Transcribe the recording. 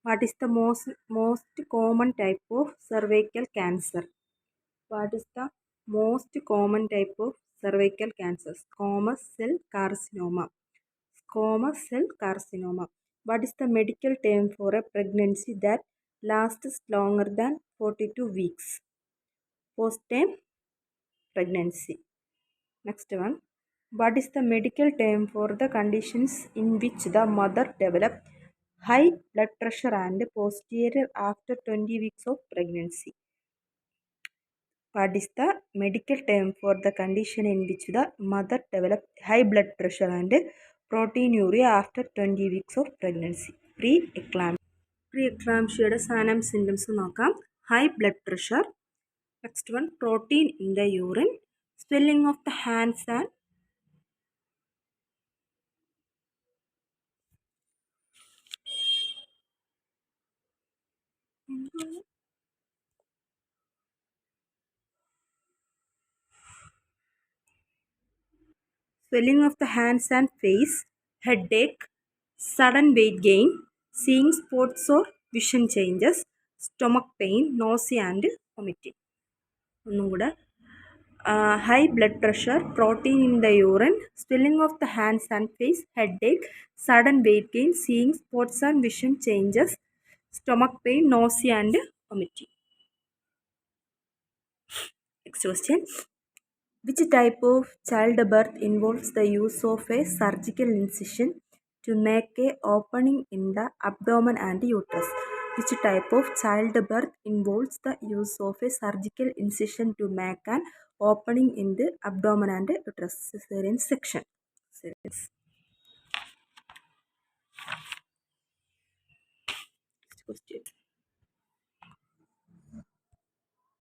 What is the most common type of cervical cancer? What is the most common type of cervical cancer? Squamous cell carcinoma. Squamous cell carcinoma. What is the medical term for a pregnancy that lasts longer than 42 weeks? Postpartum pregnancy. Next one. What is the medical term for the conditions in which the mother develops high blood pressure and posterior after 20 weeks of pregnancy? What is the medical term for the condition in which the mother develops high blood pressure and proteinuria after 20 weeks of pregnancy? Pre-eclampsia. Pre-eclampsia signs and symptoms നോക്കാം. High blood pressure. Next one, protein in the urine, swelling of the hands and face, headache, sudden weight gain, seeing spots or vision changes, stomach pain, nausea and vomiting. ഒന്നും കൂടെ high blood pressure, protein in the urine, swelling of the hands and face, headache, sudden weight gain, seeing spots and vision changes, stomach pain, nausea and vomiting. Next question. Which type of childbirth involves the use of a surgical incision to make a opening in the abdomen and uterus? Which type of childbirth involves the use of a surgical incision to make an opening in the abdomen and uterus? Cesarean section. Next question.